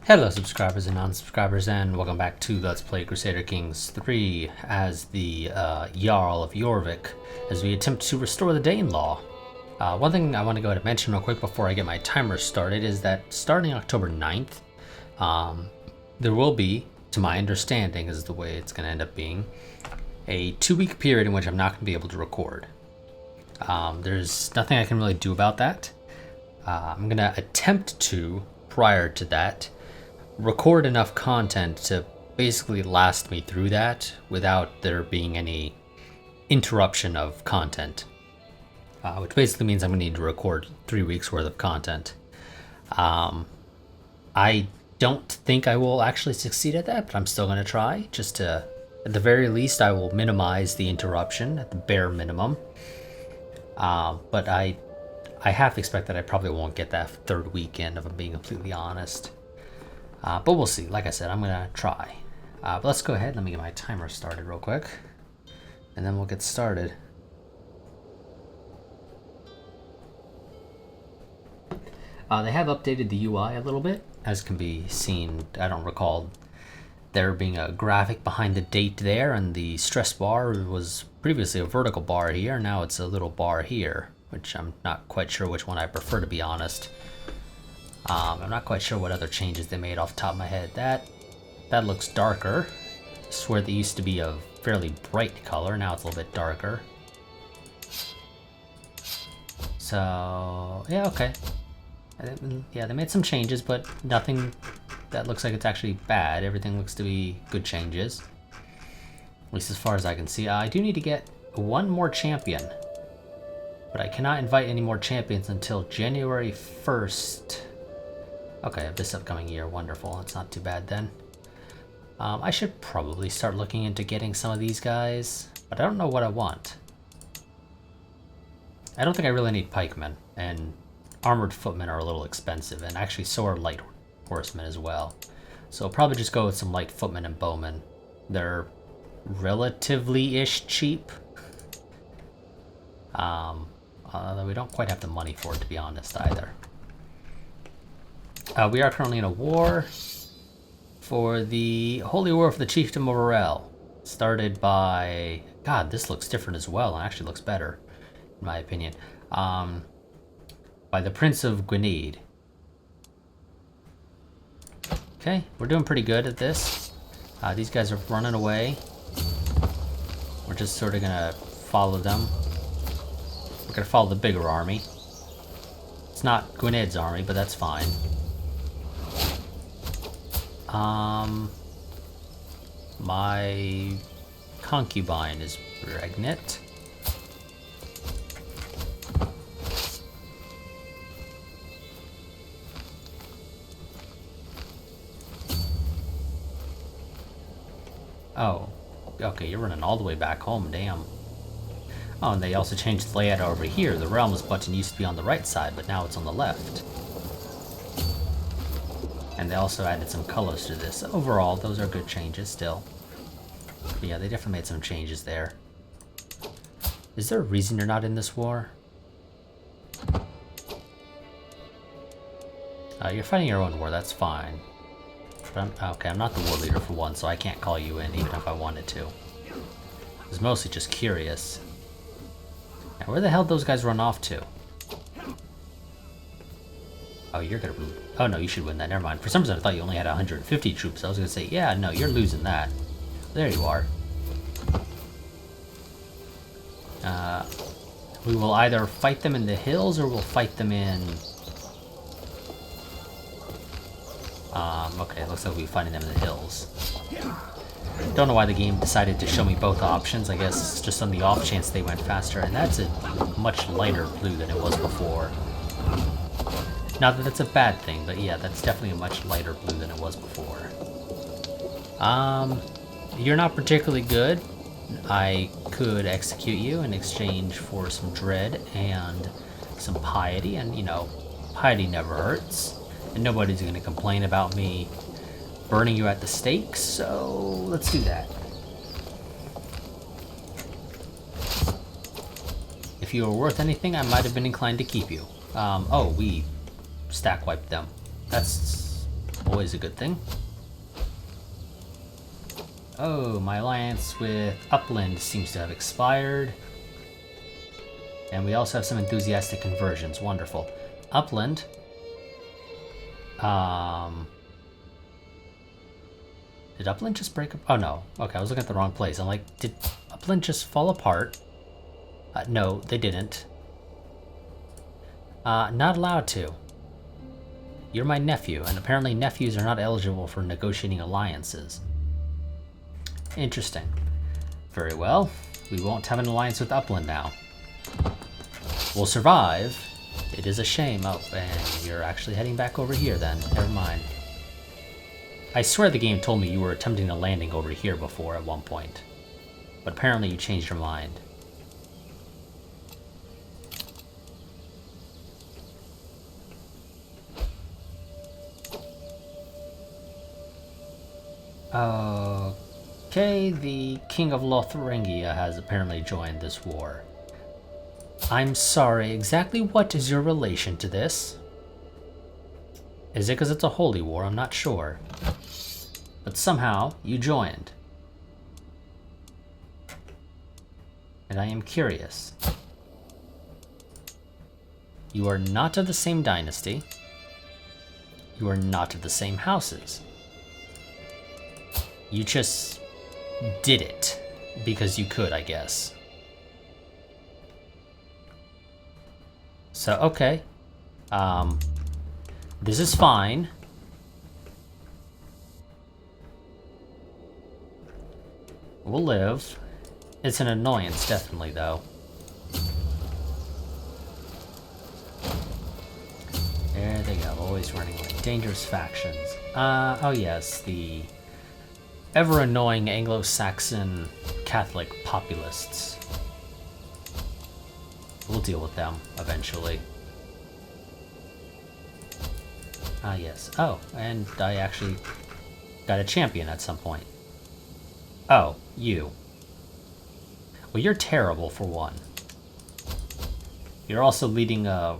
Hello subscribers and non-subscribers, and welcome back to Let's Play Crusader Kings III as the Jarl of Jorvik as we attempt to restore the Danelaw. One thing I want to go ahead and mention real quick before I get my timer started is that starting October 9th, there will be, to my understanding is the way it's going to end up being, a 2-week period in which I'm not going to be able to record. There's nothing I can really do about that. I'm going to attempt to, prior to that, record enough content to basically last me through that without there being any interruption of content, which basically means I'm going to need to record 3 weeks worth of content. I don't think I will actually succeed at that, but I'm still going to try, just to, at the very least, I will minimize the interruption at the bare minimum. But I half expect that I probably won't get that third weekend, if I'm being completely honest. But we'll see. Like I said, I'm going to try. But let's go ahead. Let me get my timer started real quick. And then we'll get started. They have updated the UI a little bit. As can be seen, I don't recall there being a graphic behind the date there. And the stress bar was previously a vertical bar here. Now it's a little bar here, which I'm not quite sure which one I prefer, to be honest. I'm not quite sure what other changes they made off the top of my head. That looks darker. I swear they used to be a fairly bright color. Now it's a little bit darker. So, yeah, okay. Yeah, they made some changes, but nothing that looks like it's actually bad. Everything looks to be good changes. At least as far as I can see. I do need to get one more champion. But I cannot invite any more champions until January 1st. Okay, of this upcoming year. Wonderful. That's not too bad then. I should probably start looking into getting some of these guys, but I don't know what I want. I don't think I really need pikemen, and armored footmen are a little expensive, and actually so are light horsemen as well. So I'll probably just go with some light footmen and bowmen. They're relatively-ish cheap. Although we don't quite have the money for it, to be honest, either. We are currently in a war for the Holy War for the Chiefdom of Orel. Started by... God, this looks different as well, and actually looks better, in my opinion. By the Prince of Gwynedd. Okay, we're doing pretty good at this. These guys are running away. We're just sort of gonna follow them. We're gonna follow the bigger army. It's not Gwynedd's army, but that's fine. My concubine is pregnant. Oh, okay, you're running all the way back home, damn. Oh, and they also changed the layout over here. The Realms button used to be on the right side, but now it's on the left. And they also added some colors to this. Overall, those are good changes still. But yeah, they definitely made some changes there. Is there a reason you're not in this war? You're fighting your own war, that's fine. But I'm not the war leader for one, so I can't call you in even if I wanted to. I was mostly just curious. Now, where the hell did those guys run off to? Oh, you're gonna... Oh, no, you should win that. Never mind. For some reason, I thought you only had 150 troops. I was gonna say, yeah, no, you're losing that. There you are. We will either fight them in the hills, or we'll fight them in... okay, it looks like we'll be fighting them in the hills. Don't know why the game decided to show me both options. I guess just on the off chance they went faster, and that's a much lighter blue than it was before. Not that that's a bad thing, but yeah, that's definitely a much lighter blue than it was before. You're not particularly good. I could execute you in exchange for some dread and some piety, and you know, piety never hurts. And nobody's going to complain about me burning you at the stake, so let's do that. If you were worth anything, I might have been inclined to keep you. Oh, we stack wiped them. That's always always a good thing. Oh, my alliance with Upland seems to have expired. And we also have some enthusiastic conversions. Wonderful. Upland. Did Upland just break up? Oh, no. Okay, I was looking at the wrong place. I'm like, did Upland just fall apart? No, they didn't. Not allowed to. You're my nephew, and apparently nephews are not eligible for negotiating alliances. Interesting. Very well. We won't have an alliance with Upland now. We'll survive. It is a shame. Oh, and you're actually heading back over here then. Never mind. I swear the game told me you were attempting a landing over here before at one point. But apparently you changed your mind. Okay, the King of Lotharingia has apparently joined this war. I'm sorry, exactly what is your relation to this? Is it because it's a holy war? I'm not sure. But somehow, you joined. And I am curious. You are not of the same dynasty. You are not of the same houses. You just did it because you could, I guess. So, okay. This is fine. We'll live. It's an annoyance, definitely, though. There they go, always running away. Dangerous factions. Oh yes, the ever-annoying Anglo-Saxon Catholic populists. We'll deal with them eventually. Ah, yes. Oh, and I actually got a champion at some point. Oh, you. Well, you're terrible, for one. You're also leading a...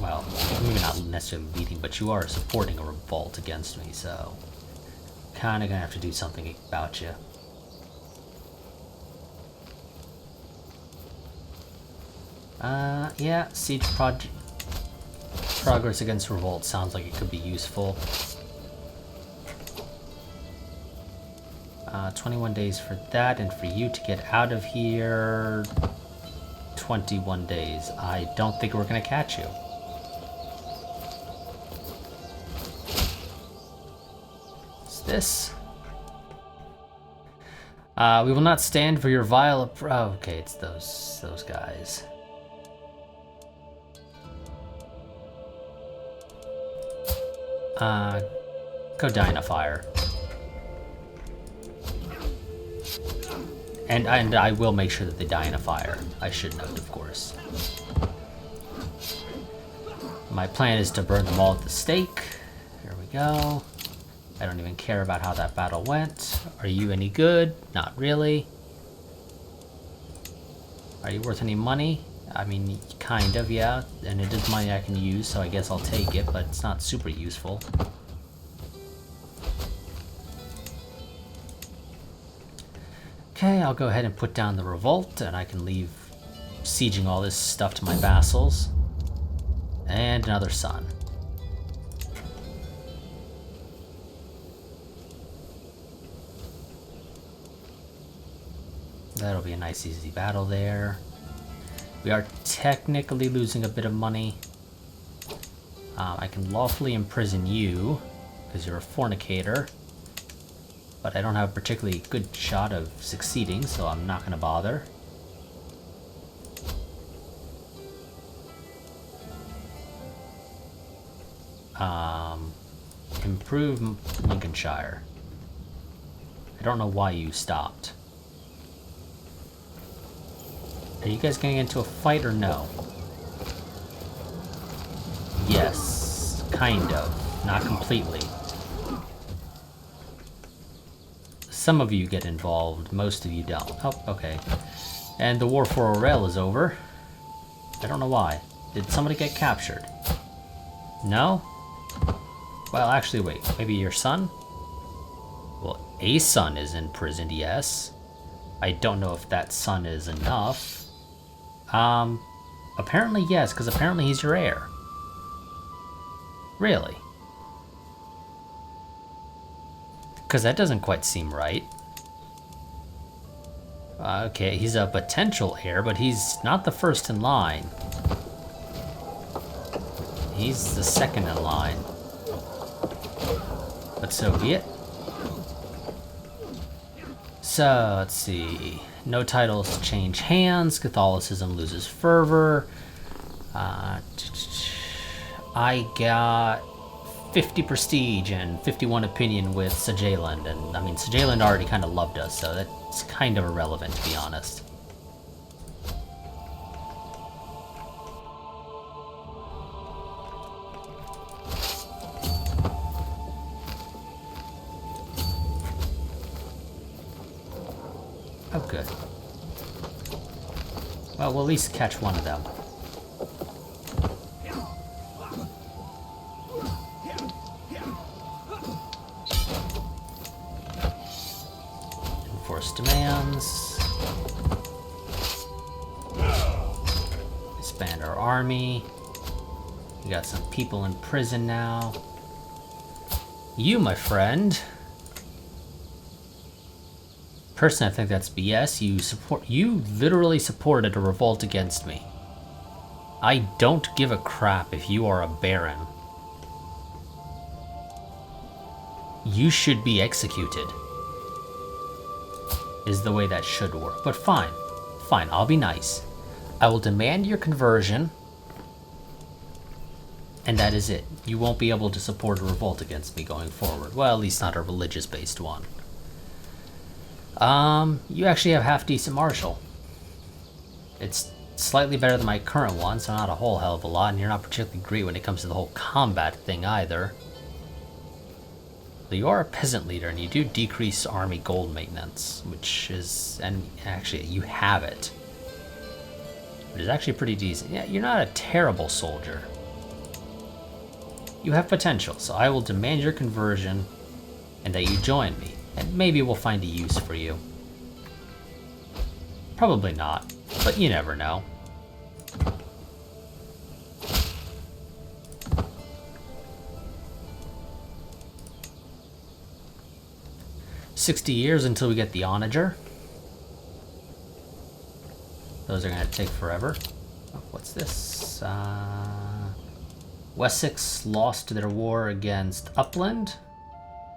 Well, maybe not necessarily leading, but you are supporting a revolt against me, so... Kinda gonna have to do something about you. Yeah, siege project... Progress against revolt sounds like it could be useful. 21 days for that, and for you to get out of here... 21 days. I don't think we're gonna catch you. What's this? We will not stand for your vile... Oh, okay, it's those guys. Go die in a fire. And I will make sure that they die in a fire. I should note, of course. My plan is to burn them all at the stake. Here we go. I don't even care about how that battle went. Are you any good? Not really. Are you worth any money? I mean, kind of, yeah. And it is money I can use, so I guess I'll take it, but it's not super useful. Okay, I'll go ahead and put down the revolt, and I can leave sieging all this stuff to my vassals. And another son. That'll be a nice easy battle there. We are technically losing a bit of money. I can lawfully imprison you, because you're a fornicator. But I don't have a particularly good shot of succeeding, so I'm not going to bother. Improve Lincolnshire. I don't know why you stopped. Are you guys getting into a fight or no? Yes, kind of. Not completely. Some of you get involved, most of you don't. Oh, okay. And the war for Aurel is over. I don't know why. Did somebody get captured? No? Well, actually, wait. Maybe your son? Well, a son is imprisoned, yes. I don't know if that son is enough. Apparently yes, because apparently he's your heir. Really? Because that doesn't quite seem right. Okay, he's a potential heir, but he's not the first in line. He's the second in line. But so be it. So, let's see. No titles change hands. Catholicism loses fervor. I got 50 prestige and 51 opinion with Sajaland. And, I mean, Sajaland already kind of loved us, so that's kind of irrelevant, to be honest. Oh, good. Well, we'll at least catch one of them. Enforce demands. Expand our army. We got some people in prison now. You, my friend. Personally, I think that's BS. You literally supported a revolt against me. I don't give a crap if you are a baron. You should be executed. Is the way that should work. But fine. Fine, I'll be nice. I will demand your conversion. And that is it. You won't be able to support a revolt against me going forward. Well, at least not a religious-based one. You actually have half-decent martial. It's slightly better than my current one, so not a whole hell of a lot, and you're not particularly great when it comes to the whole combat thing either. But you are a peasant leader, and you do decrease army gold maintenance, which is... and actually, you have it. Which is actually pretty decent. Yeah, you're not a terrible soldier. You have potential, so I will demand your conversion, and that you join me. And maybe we'll find a use for you. Probably not, but you never know. $60 years until we get the onager. Those are going to take forever. Oh, what's this? Wessex lost their war against Upland,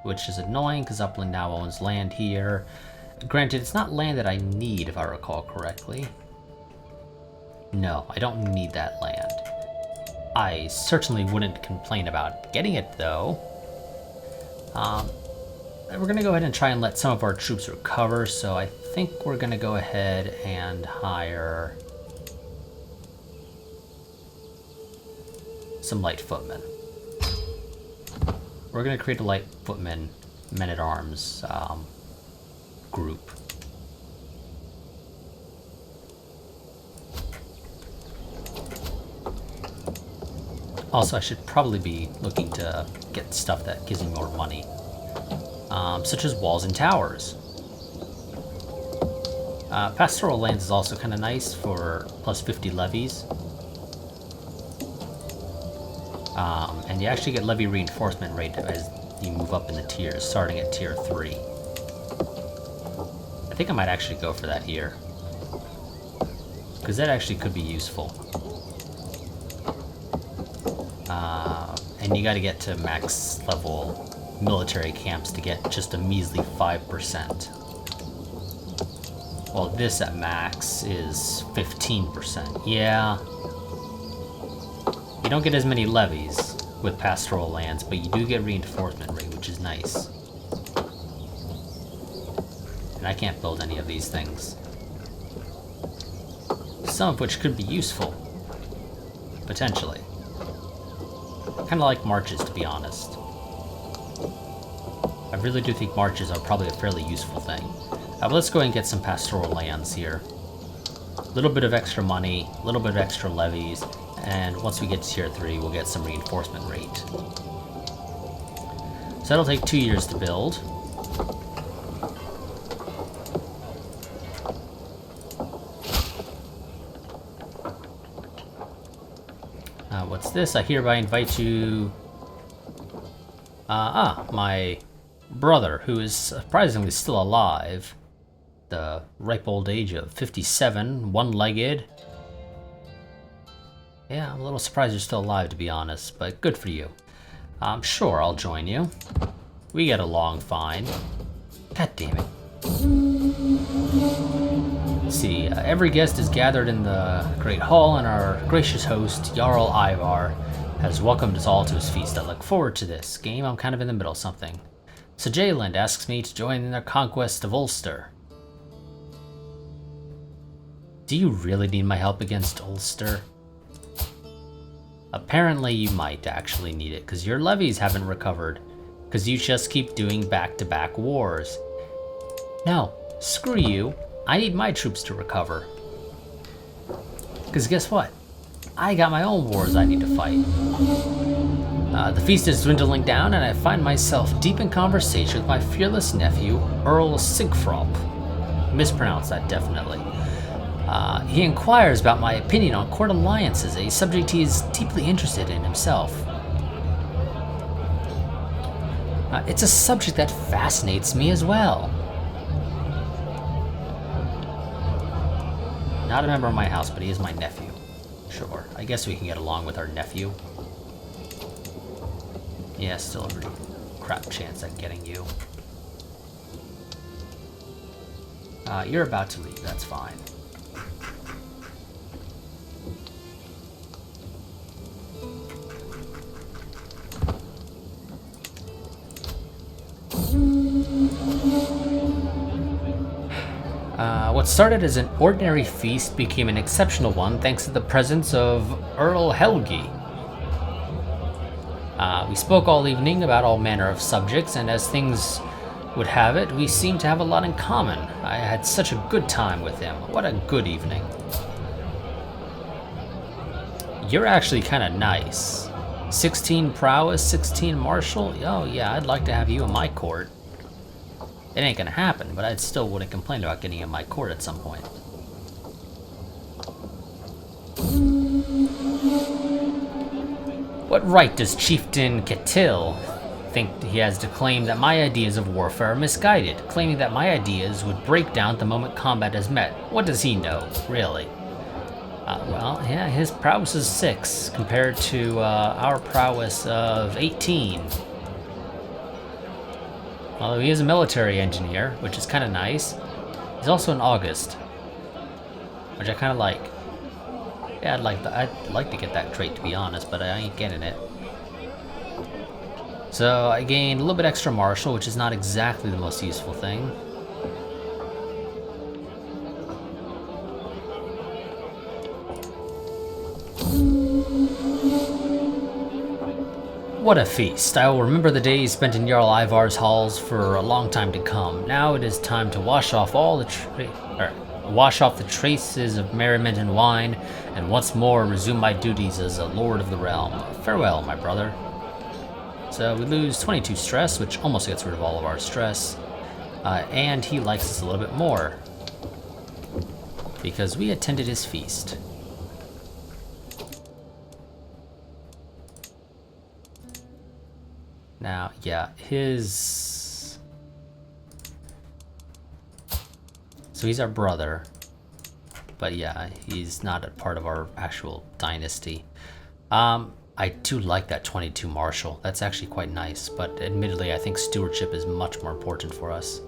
which is annoying because Upland now owns land here. Granted, it's not land that I need, if I recall correctly. No, I don't need that land. I certainly wouldn't complain about getting it, though. We're going to go ahead and try and let some of our troops recover, so I think we're going to go ahead and hire some light footmen. We're going to create a light footman men-at-arms group. Also, I should probably be looking to get stuff that gives me more money, such as walls and towers. Pastoral lands is also kind of nice for plus 50 levies. And you actually get levy reinforcement rate as you move up in the tiers, starting at tier 3. I think I might actually go for that here, because that actually could be useful. And you gotta get to max level military camps to get just a measly 5%. Well, this at max is 15%. Yeah. You don't get as many levies with pastoral lands, but you do get reinforcement rate, which is nice. And I can't build any of these things. Some of which could be useful. Potentially. Kind of like marches, to be honest. I really do think marches are probably a fairly useful thing. But let's go ahead and get some pastoral lands here. A little bit of extra money, a little bit of extra levies, and once we get to tier 3, we'll get some reinforcement rate. So that'll take 2 years to build. What's this? I hereby invite you... my brother, who is surprisingly still alive. The ripe old age of 57, one-legged. Yeah, I'm a little surprised you're still alive, to be honest, but good for you. Sure, I'll join you. We get along fine. God damn it. See, every guest is gathered in the Great Hall, and our gracious host, Jarl Ivar, has welcomed us all to his feast. I look forward to this. Game, I'm kind of in the middle of something. So Jayland asks me to join in their conquest of Ulster. Do you really need my help against Ulster? Apparently you might actually need it, because your levies haven't recovered, because you just keep doing back-to-back wars. No, screw you. I need my troops to recover. Because guess what? I got my own wars I need to fight. The feast is dwindling down, and I find myself deep in conversation with my fearless nephew, Earl Sigfrop. Mispronounced that, definitely. He inquires about my opinion on court alliances, a subject he is deeply interested in himself. It's a subject that fascinates me as well. Not a member of my house, but he is my nephew. Sure, I guess we can get along with our nephew. Yeah, still a pretty crap chance at getting you. You're about to leave, that's fine. What started as an ordinary feast became an exceptional one thanks to the presence of Earl Helgi. We spoke all evening about all manner of subjects, and as things would have it, we seemed to have a lot in common. I had such a good time with him. What a good evening. You're actually kind of nice. 16 prowess, 16 martial? Oh yeah, I'd like to have you in my court. It ain't gonna happen, but I still wouldn't complain about getting in my court at some point. What right does Chieftain Ketil think he has to claim that my ideas of warfare are misguided, claiming that my ideas would break down the moment combat is met? What does he know, really? Well, yeah, his prowess is 6 compared to our prowess of 18. Although he is a military engineer, which is kind of nice. He's also an August, which I kind of like. Yeah, I'd like to get that trait, to be honest, but I ain't getting it. So I gained a little bit extra martial, which is not exactly the most useful thing. What a feast. I will remember the days spent in Jarl Ivar's halls for a long time to come. Now it is time to wash off all the traces of merriment and wine, and once more resume my duties as a lord of the realm. Farewell, my brother. So we lose 22 stress, which almost gets rid of all of our stress. And he likes us a little bit more, because we attended his feast. Now, yeah, so he's our brother, but yeah, he's not a part of our actual dynasty. I do like that 22 martial. That's actually quite nice, but admittedly, I think stewardship is much more important for us.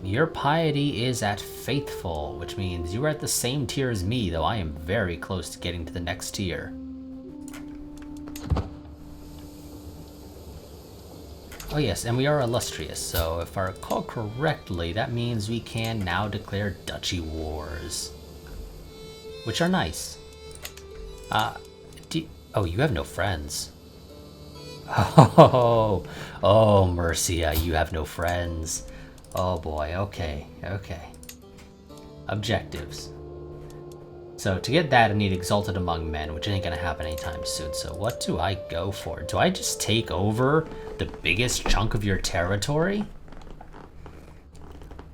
Your piety is at faithful, which means you are at the same tier as me, though I am very close to getting to the next tier. Oh yes, and we are illustrious, so if I recall correctly, that means we can now declare duchy wars, which are nice. Oh, you have no friends. Oh, Mercia, you have no friends. Oh boy, okay. Objectives. So to get that, I need Exalted Among Men, which ain't gonna happen anytime soon. So what do I go for? Do I just take over the biggest chunk of your territory?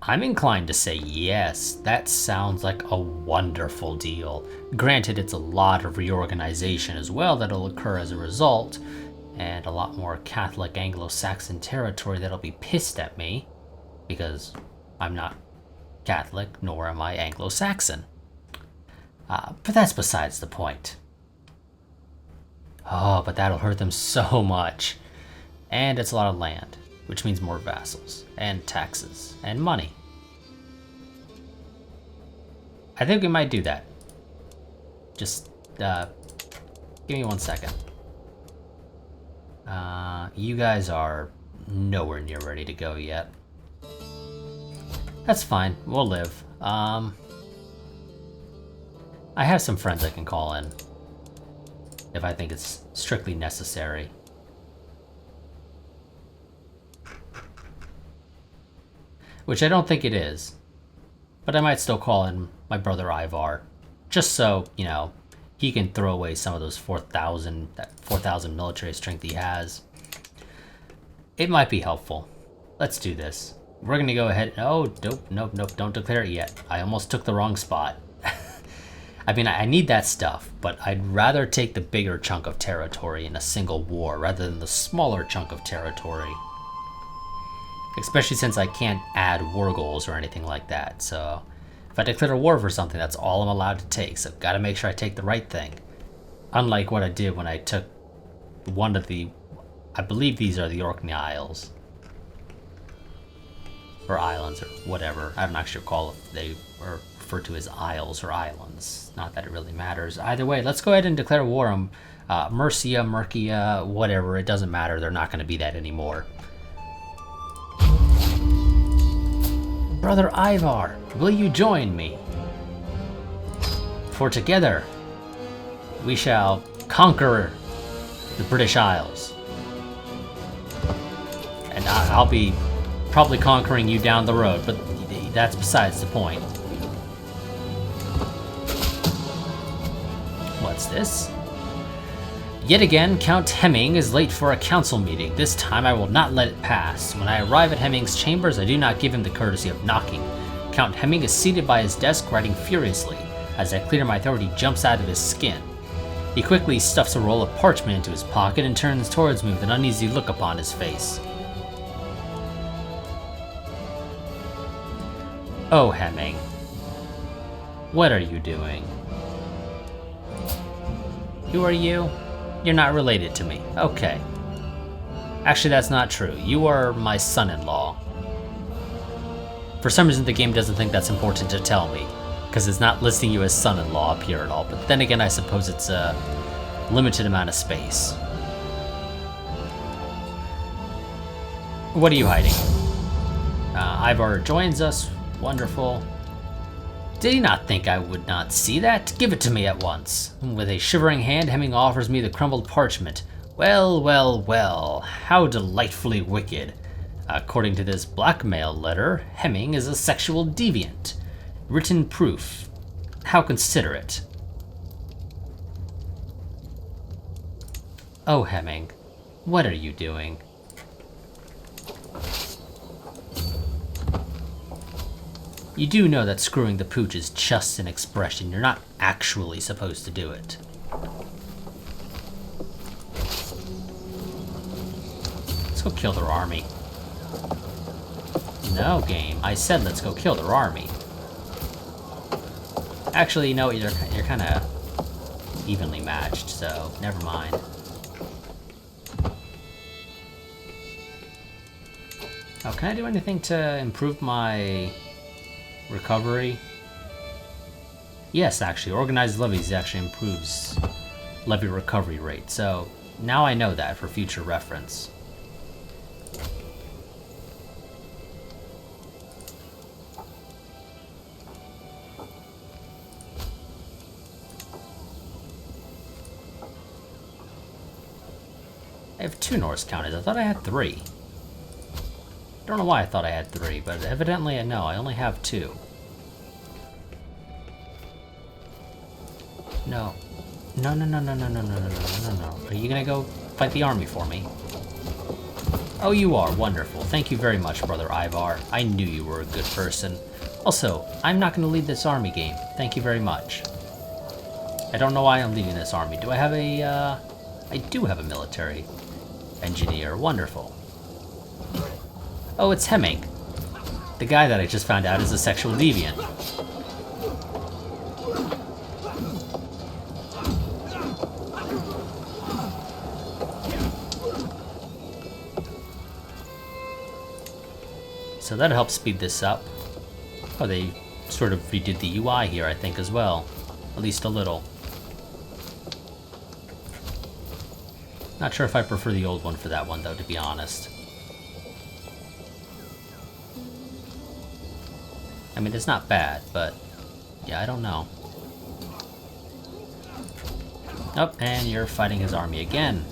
I'm inclined to say yes. That sounds like a wonderful deal. Granted, it's a lot of reorganization as well that'll occur as a result, and a lot more Catholic Anglo-Saxon territory that'll be pissed at me, because I'm not Catholic, nor am I Anglo-Saxon. But that's besides the point. Oh, but that'll hurt them so much. And it's a lot of land, which means more vassals, and taxes, and money. I think we might do that. Just, give me 1 second. You guys are nowhere near ready to go yet. That's fine, we'll live. I have some friends I can call in, if I think it's strictly necessary. Which I don't think it is, but I might still call in my brother Ivar, just so, you know, he can throw away some of those 4,000 military strength he has. It might be helpful. Let's do this. We're gonna go ahead. Oh, nope, don't declare it yet. I almost took the wrong spot. I mean, I need that stuff, but I'd rather take the bigger chunk of territory in a single war rather than the smaller chunk of territory. Especially since I can't add war goals or anything like that, so if I declare a war for something, that's all I'm allowed to take, so gotta make sure I take the right thing. Unlike what I did when I took one of the, I believe these are the Orkney Isles. Or islands, or whatever. I don't actually recall if they were referred to as isles or islands. Not that it really matters. Either way, let's go ahead and declare war on Mercia, Mercia, whatever. It doesn't matter. They're not going to be that anymore. Brother Ivar, will you join me? For together, we shall conquer the British Isles. And I'll be probably conquering you down the road, but that's besides the point. What's this? Yet again, Count Hemming is late for a council meeting. This time I will not let it pass. When I arrive at Hemming's chambers, I do not give him the courtesy of knocking. Count Hemming is seated by his desk, writing furiously. As I clear my throat, he jumps out of his skin. He quickly stuffs a roll of parchment into his pocket and turns towards me with an uneasy look upon his face. Oh, Hemming. What are you doing? Who are you? You're not related to me. Okay. Actually, that's not true. You are my son-in-law. For some reason, the game doesn't think that's important to tell me, because it's not listing you as son-in-law up here at all. But then again, I suppose it's a limited amount of space. What are you hiding? Ivar joins us. Wonderful. Did he not think I would not see that? Give it to me at once. With a shivering hand, Hemming offers me the crumbled parchment. Well, well, well, how delightfully wicked. According to this blackmail letter, Hemming is a sexual deviant. Written proof. How considerate. Oh, Hemming, what are you doing? You do know that screwing the pooch is just an expression. You're not actually supposed to do it. Let's go kill their army. No, game. I said let's go kill their army. Actually, you know what? You're kind of evenly matched, so never mind. Oh, can I do anything to improve my recovery? Yes, actually, organized levies actually improves levy recovery rate, so now I know that for future reference. I have 2 Norse counties. I thought I had 3. Don't know why I thought I had 3, but evidently I know. I only have 2. No. No, no, no, no, no, no, no, no, no, no, no. Are you gonna go fight the army for me? Oh, you are. Wonderful. Thank you very much, Brother Ivar. I knew you were a good person. Also, I'm not gonna lead this army game. Thank you very much. I don't know why I'm leading this army. Do I have a, I do have a military engineer. Wonderful. Oh, it's Hemming. The guy that I just found out is a sexual deviant. So that'll help speed this up. Oh, they sort of redid the UI here, I think, as well. At least a little. Not sure if I prefer the old one for that one, though, to be honest. I mean, it's not bad, but yeah, I don't know. Oh, and you're fighting his army again.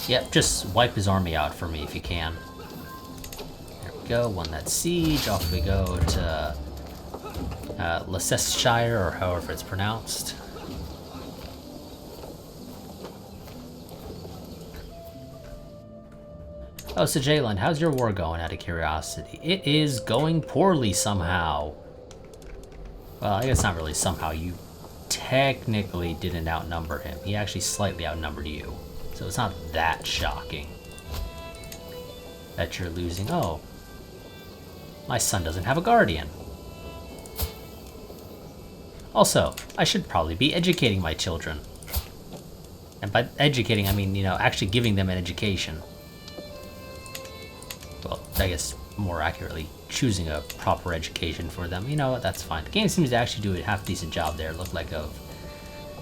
Yep, just wipe his army out for me if you can. There we go, won that siege. Off we go to Leicestershire, or however it's pronounced. Oh, so Jalen, how's your war going, out of curiosity? It is going poorly somehow. Well, I guess not really somehow. You technically didn't outnumber him. He actually slightly outnumbered you. So it's not that shocking that you're losing. Oh, my son doesn't have a guardian. Also, I should probably be educating my children. And by educating, I mean, you know, actually giving them an education. Well, I guess more accurately, choosing a proper education for them. You know what, that's fine. The game seems to actually do a half-decent job there, look like, of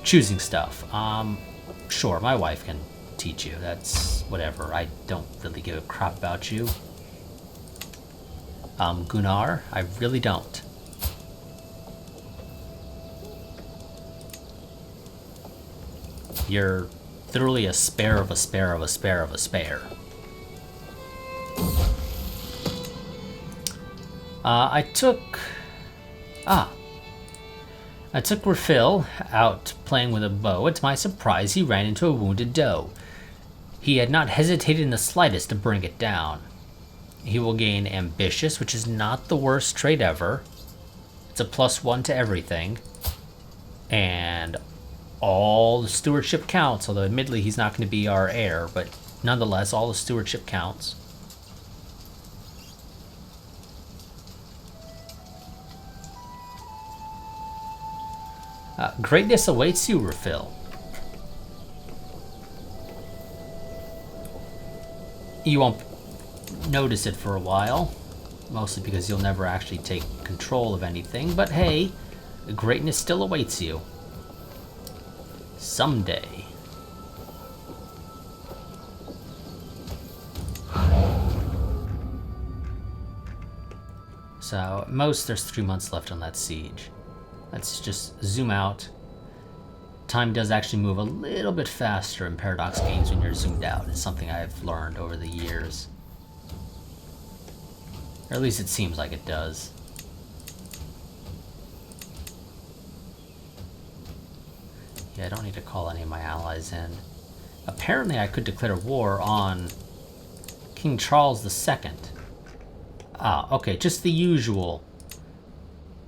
choosing stuff. Sure, my wife can teach you. That's whatever. I don't really give a crap about you. Gunnar, I really don't. You're literally a spare of a spare of a spare of a spare. I took Rafil out playing with a bow. To my surprise, he ran into a wounded doe. He had not hesitated in the slightest to bring it down. He will gain ambitious, which is not the worst trait ever. It's a +1 to everything. And all the stewardship counts, although admittedly he's not going to be our heir, but nonetheless, all the stewardship counts. Greatness awaits you, Rafil. You won't notice it for a while, mostly because you'll never actually take control of anything, but hey, greatness still awaits you. Someday. So, at most, there's 3 months left on that siege. Let's just zoom out. Time does actually move a little bit faster in Paradox games when you're zoomed out. It's something I've learned over the years. Or at least it seems like it does. Yeah, I don't need to call any of my allies in. Apparently I could declare war on King Charles II. Ah, okay, just the usual.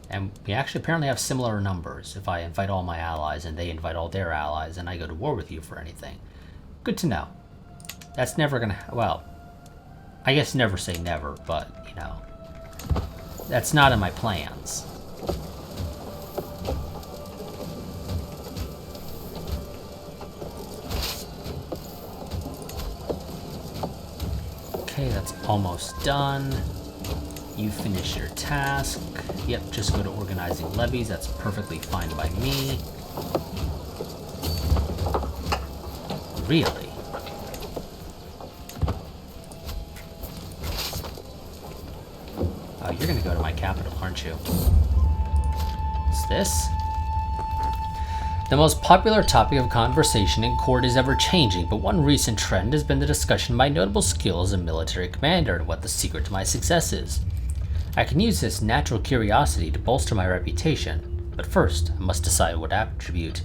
And we actually apparently have similar numbers. If I invite all my allies and they invite all their allies and I go to war with you for anything. Good to know. That's never gonna, well, I guess never say never, but, you know, that's not in my plans. Okay, that's almost done. You finish your task. Yep, just go to organizing levies. That's perfectly fine by me. Really? Oh, you're gonna go to my capital, aren't you? What's this? The most popular topic of conversation in court is ever changing, but one recent trend has been the discussion of my notable skill as a military commander and what the secret to my success is. I can use this natural curiosity to bolster my reputation, but first I must decide what attribute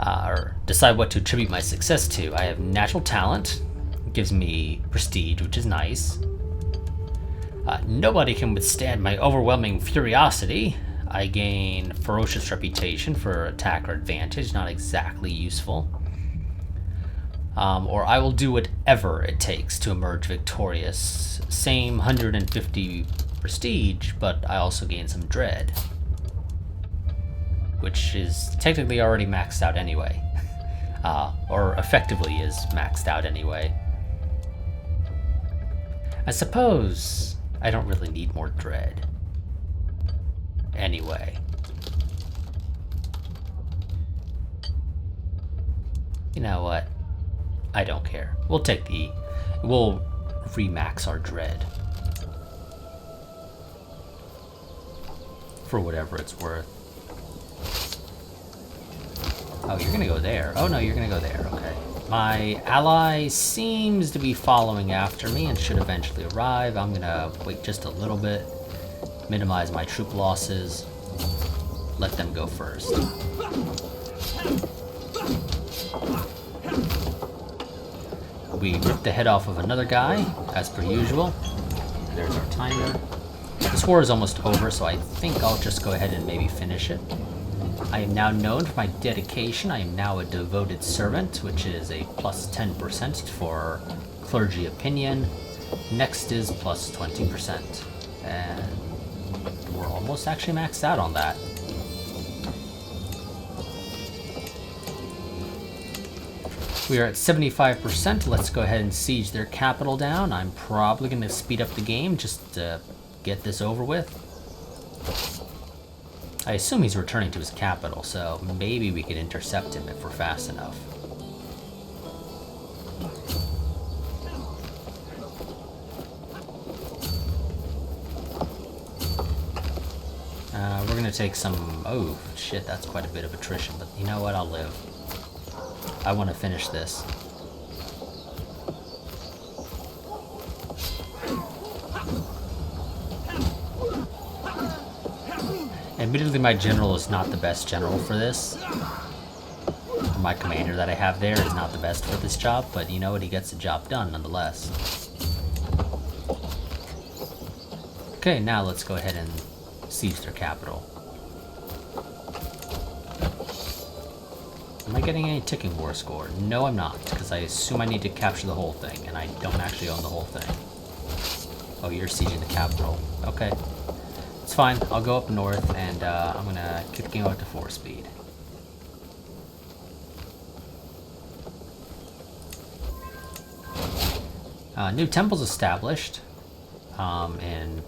or decide what to attribute my success to. I have natural talent, gives me prestige, which is nice. Nobody can withstand my overwhelming furiosity. I gain ferocious reputation for attack or advantage, not exactly useful. Or I will do whatever it takes to emerge victorious. Same 150 prestige, but I also gain some dread, which is technically already maxed out anyway. Or effectively is maxed out anyway. I suppose I don't really need more dread. Anyway. You know what? I don't care. We'll remax our dread. For whatever it's worth. Oh, you're gonna go there. Oh no, you're gonna go there, okay. My ally seems to be following after me and should eventually arrive. I'm gonna wait just a little bit, minimize my troop losses, let them go first. We ripped the head off of another guy, as per usual. There's our timer. This war is almost over, so I think I'll just go ahead and maybe finish it. I am now known for my dedication. I am now a devoted servant, which is a plus 10% for clergy opinion. Next is plus 20%. And we're almost actually maxed out on that. We are at 75%. Let's go ahead and siege their capital down. I'm probably going to speed up the game just to get this over with. I assume he's returning to his capital, so maybe we could intercept him if we're fast enough. We're gonna take some... Oh, shit, that's quite a bit of attrition, but you know what? I'll live. I want to finish this. Admittedly, my general is not the best general for this. My commander that I have there is not the best for this job, but you know what? He gets the job done nonetheless. Okay, now let's go ahead and siege their capital. Am I getting any ticking war score? No, I'm not, because I assume I need to capture the whole thing, and I don't actually own the whole thing. Oh, you're sieging the capital. Okay. It's fine. I'll go up north, and I'm going to kick the game out to 4-speed. New temples established in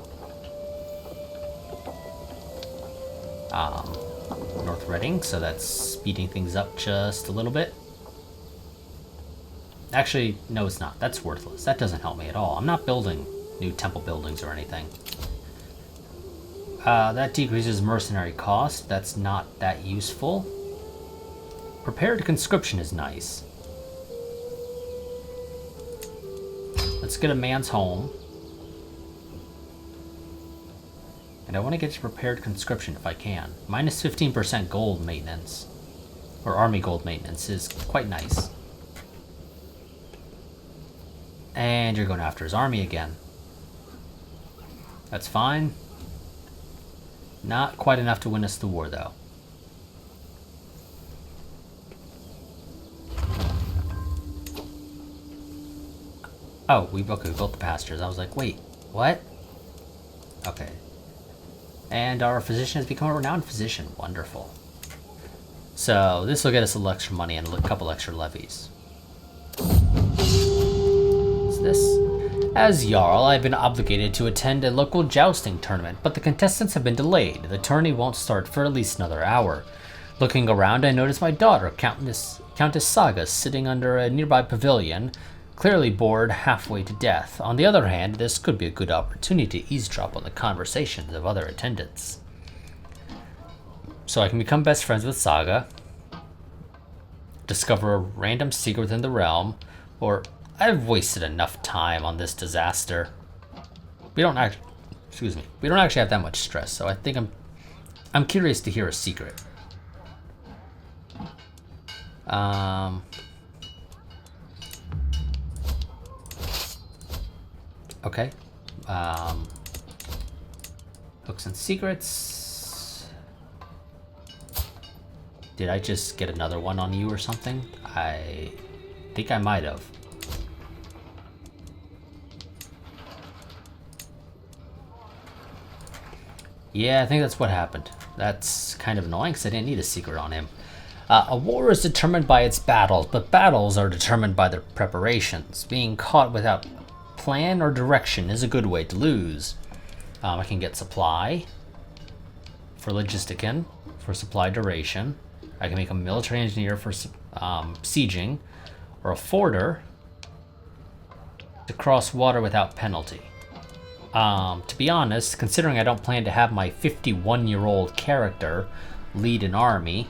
North Reading, so that's speeding things up just a little bit. Actually, no, it's not. That's worthless. That doesn't help me at all. I'm not building new temple buildings or anything. That decreases mercenary cost. That's not that useful. Prepared conscription is nice. Let's get a man's home. And I want to get to prepared conscription if I can. Minus 15% gold maintenance, or army gold maintenance, is quite nice. And you're going after his army again. That's fine. Not quite enough to win us the war, though. Oh, we built the pastures. I was like, wait, what? Okay. And our physician has become a renowned physician. Wonderful. So this will get us a little extra money and a couple extra levies. What's this? As Jarl, I've been obligated to attend a local jousting tournament, but the contestants have been delayed. The tourney won't start for at least another hour. Looking around, I notice my daughter, Countess Saga, sitting under a nearby pavilion, clearly bored halfway to death. On the other hand, this could be a good opportunity to eavesdrop on the conversations of other attendants. So I can become best friends with Saga, discover a random secret within the realm, or I've wasted enough time on this disaster. We don't actually have that much stress, so I think I'm curious to hear a secret. Okay. Hooks and secrets. Did I just get another one on you or something? I think I might have. Yeah, I think that's what happened. That's kind of annoying because I didn't need a secret on him. A war is determined by its battles, but battles are determined by their preparations. Being caught without plan or direction is a good way to lose. I can get supply for logisticin, for supply duration. I can make a military engineer for sieging, or a forder to cross water without penalty. To be honest, considering I don't plan to have my 51-year-old character lead an army,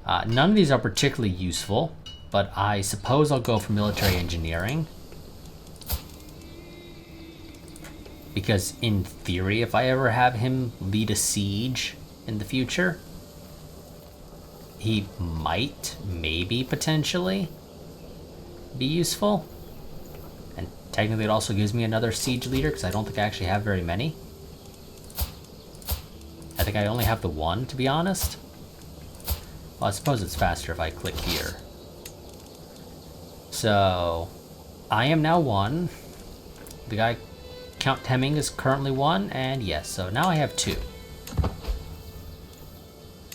none of these are particularly useful, but I suppose I'll go for military engineering. Because in theory, if I ever have him lead a siege in the future, he might, maybe, potentially be useful. And technically it also gives me another siege leader, because I don't think I actually have very many. I think I only have the one, to be honest. Well, I suppose it's faster if I click here. So, I am now 1. The guy, Count Hemming, is currently 1, and yes, so now I have 2.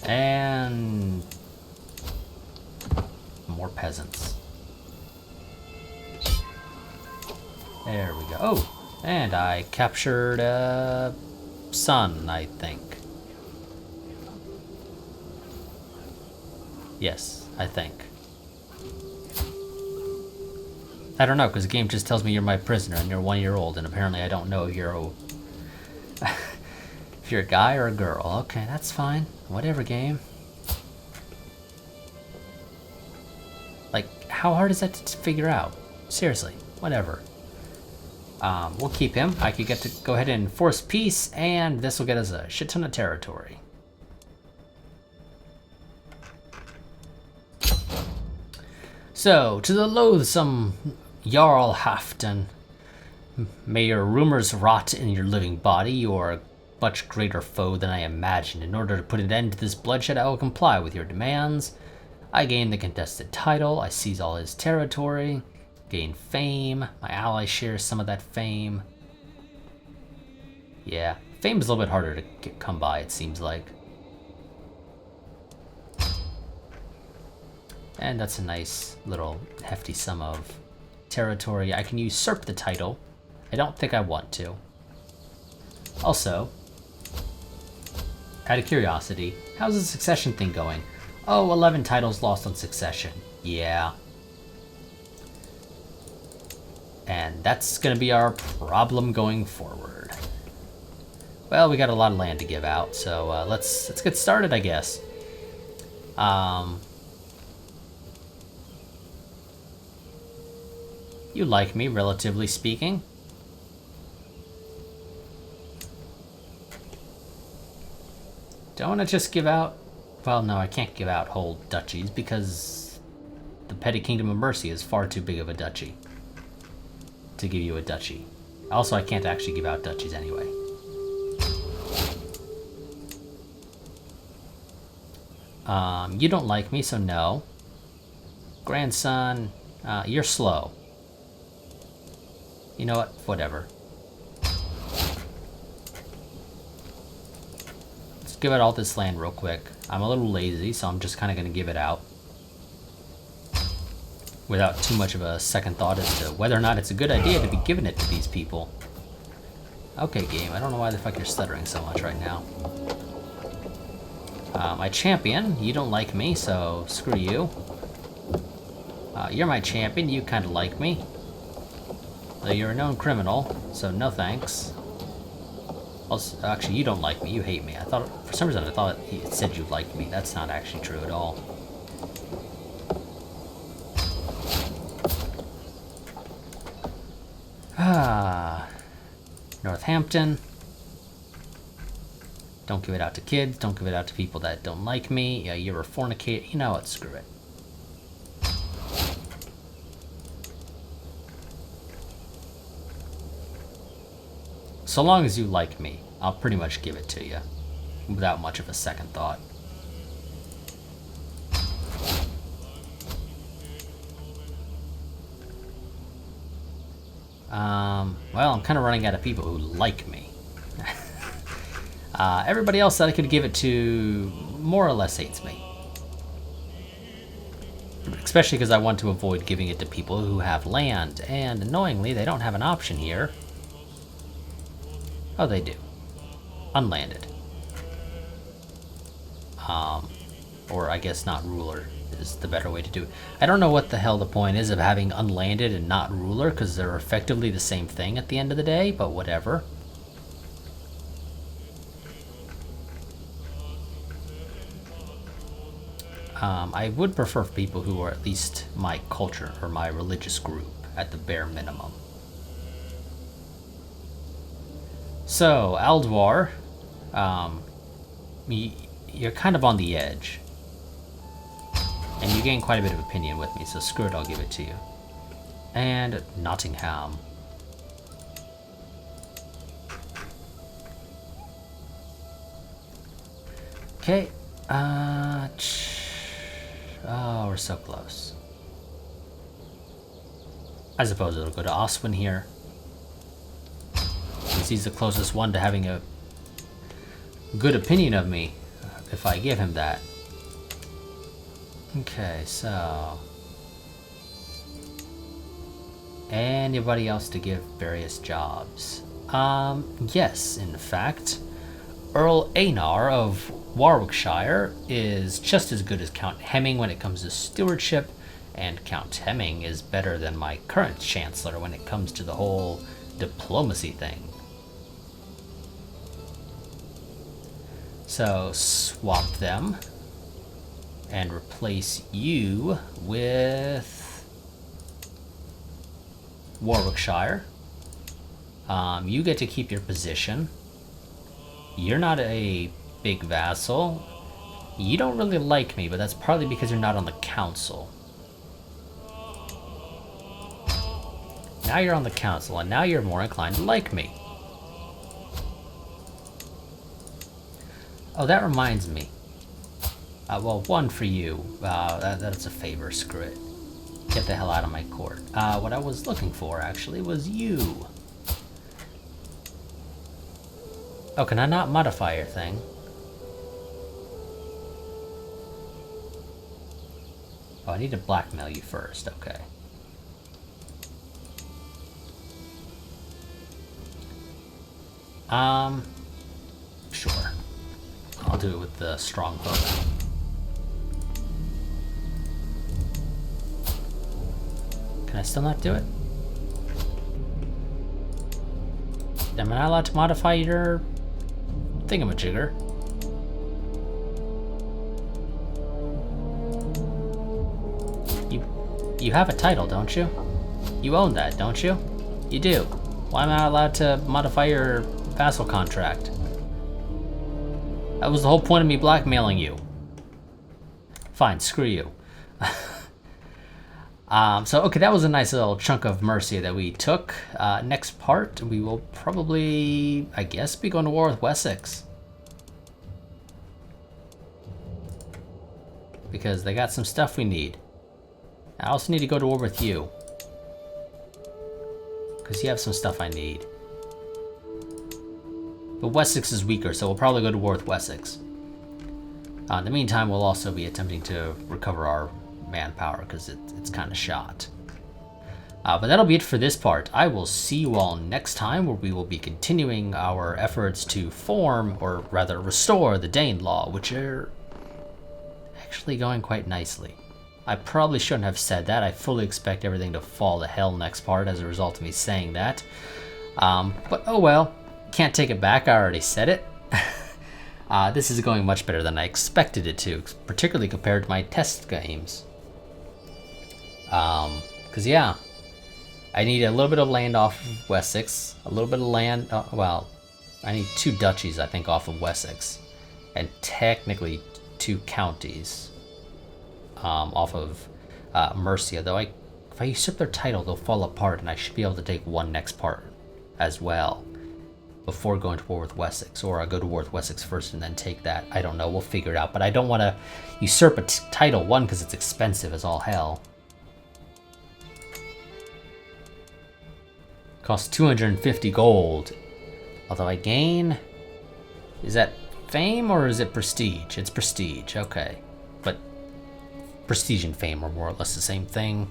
And more peasants. There we go. Oh, and I captured a son, I think. Yes, I think. I don't know, because the game just tells me you're my prisoner and you're 1 year old, and apparently I don't know if you're if you're a guy or a girl. Okay, that's fine. Whatever, game. Like, how hard is that to figure out? Seriously, whatever. We'll keep him. I could get to go ahead and enforce peace, and this will get us a shit ton of territory. So, to the loathsome Jarl Halfdan, may your rumors rot in your living body. You are a much greater foe than I imagined. In order to put an end to this bloodshed, I will comply with your demands. I gain the contested title. I seize all his territory. Gain fame. My ally shares some of that fame. Yeah, fame is a little bit harder to come by, it seems like. And that's a nice little hefty sum of territory. I can usurp the title. I don't think I want to. Also, out of curiosity, how's the succession thing going? Oh, 11 titles lost on succession. Yeah. And that's gonna be our problem going forward. Well, we got a lot of land to give out, so let's get started, I guess. You like me, relatively speaking. Don't want to just give out... Well, no, I can't give out whole duchies because the Petty Kingdom of Mercy is far too big of a duchy to give you a duchy. Also, I can't actually give out duchies anyway. You don't like me, so no. Grandson, you're slow. You know what? Whatever. Let's give out all this land real quick. I'm a little lazy, so I'm just kind of going to give it out. Without too much of a second thought as to whether or not it's a good idea to be giving it to these people. Okay, game. I don't know why the fuck you're stuttering so much right now. My champion, you don't like me, so screw you. You're my champion, you kind of like me. Though you're a known criminal, so no thanks. Also, actually, you don't like me, you hate me. I thought, for some reason, I thought it said you liked me. That's not actually true at all. Northampton. Don't give it out to kids. Don't give it out to people that don't like me. Yeah, you're a fornicator. You know what? Screw it. So long as you like me, I'll pretty much give it to you without much of a second thought. Well, I'm kind of running out of people who like me. Everybody else that I could give it to more or less hates me. Especially because I want to avoid giving it to people who have land, and annoyingly, they don't have an option here. Oh, they do. Unlanded. Or I guess not ruler is the better way to do it. I don't know what the hell the point is of having unlanded and not ruler, because they're effectively the same thing at the end of the day, but whatever. I would prefer people who are at least my culture or my religious group at the bare minimum. So, Aldwar, you're kind of on the edge. And you gain quite a bit of opinion with me, so screw it, I'll give it to you. And Nottingham. Okay, oh, we're so close. I suppose it'll go to Oswin here. Since he's the closest one to having a good opinion of me, if I give him that. Okay, so... anybody else to give various jobs? Yes, in fact. Earl Einar of Warwickshire is just as good as Count Hemming when it comes to stewardship, and Count Hemming is better than my current Chancellor when it comes to the whole diplomacy thing. So, swap them. And replace you with Warwickshire. You get to keep your position. You're not a big vassal. You don't really like me, but that's partly because you're not on the council. Now you're on the council, and now you're more inclined to like me. Oh, that reminds me. Well, one for you. That's a favor, screw it. Get the hell out of my court. What I was looking for, actually, was you. Oh, can I not modify your thing? Oh, I need to blackmail you first, okay. Sure. I'll do it with the strongbow. Can I still not do it? Am I not allowed to modify your thingamajigger? You have a title, don't you? You own that, don't you? You do. Why am I not allowed to modify your vassal contract? That was the whole point of me blackmailing you. Fine, screw you. So, okay, that was a nice little chunk of mercy that we took. Next part, we will probably, I guess, be going to war with Wessex. Because they got some stuff we need. I also need to go to war with you. Because you have some stuff I need. But Wessex is weaker, so we'll probably go to war with Wessex. In the meantime, we'll also be attempting to recover our manpower, because it's kind of shot. But that'll be it for this part. I will see you all next time, where we will be continuing our efforts to form, or rather restore, the Danelaw, which are actually going quite nicely. I probably shouldn't have said that. I fully expect everything to fall to hell next part as a result of me saying that. But oh well. Can't take it back, I already said it. This is going much better than I expected it to, particularly compared to my test games. Because yeah, I need a little bit of land off of Wessex, a little bit of land, well, I need 2 duchies, I think, off of Wessex. And technically 2 counties off of Mercia. Though if I usurp their title, they'll fall apart, and I should be able to take 1 next part as well before going to war with Wessex. Or I'll go to war with Wessex first and then take that. I don't know. We'll figure it out. But I don't want to usurp a title, 1, because it's expensive as all hell. Costs 250 gold. Although I gain... Is that fame or is it prestige? It's prestige, okay. But prestige and fame are more or less the same thing.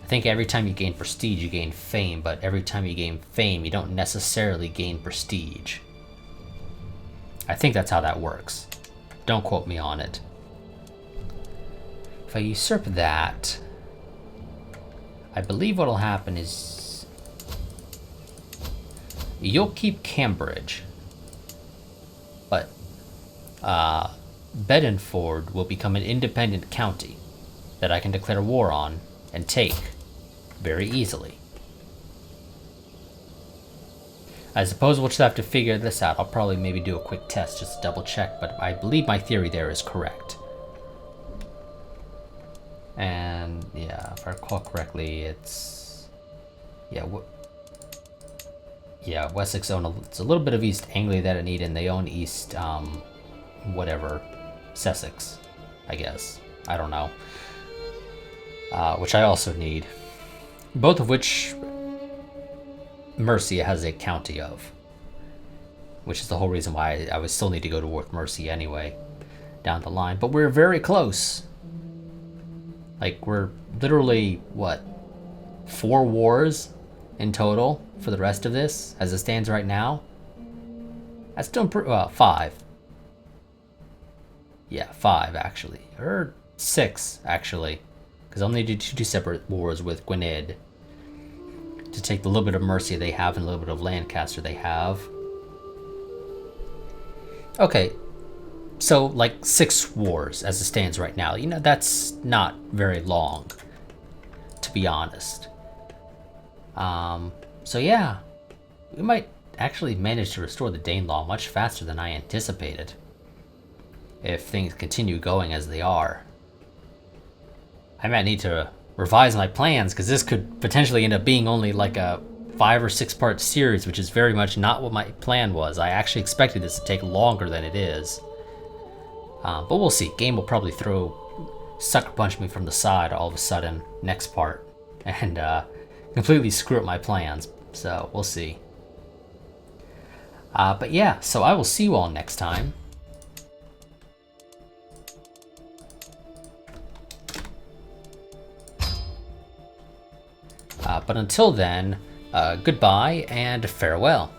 I think every time you gain prestige, you gain fame, but every time you gain fame, you don't necessarily gain prestige. I think that's how that works. Don't quote me on it. If I usurp that, I believe what'll happen is you'll keep Cambridge, but Bedford will become an independent county that I can declare war on and take very easily. I suppose we'll just have to figure this out. I'll probably maybe do a quick test just to double check, but I believe my theory there is correct. And yeah, if I recall correctly, it's Wessex own it's a little bit of East Anglia that I need, and they own East whatever, Sussex, I guess. I don't know. Which I also need. Both of which Mercia has a county of. Which is the whole reason why I would still need to go to war with Mercia anyway, down the line. But we're very close. Like, we're literally, what, 4 wars in total for the rest of this, as it stands right now? That's doing pretty well. 5. Yeah, 5 actually. Or 6, actually. Because I'll need to do 2 separate wars with Gwynedd to take the little bit of Mercia they have and a little bit of Lancaster they have. Okay, so like 6 wars as it stands right now. You know, that's not very long, to be honest. So yeah, we might actually manage to restore the Danelaw much faster than I anticipated, if things continue going as they are. I might need to revise my plans, because this could potentially end up being only like a 5 or 6 part series, which is very much not what my plan was. I actually expected this to take longer than it is. But we'll see. Game will probably sucker punch me from the side all of a sudden next part and completely screw up my plans. So we'll see. But yeah, so I will see you all next time. But until then, goodbye and farewell.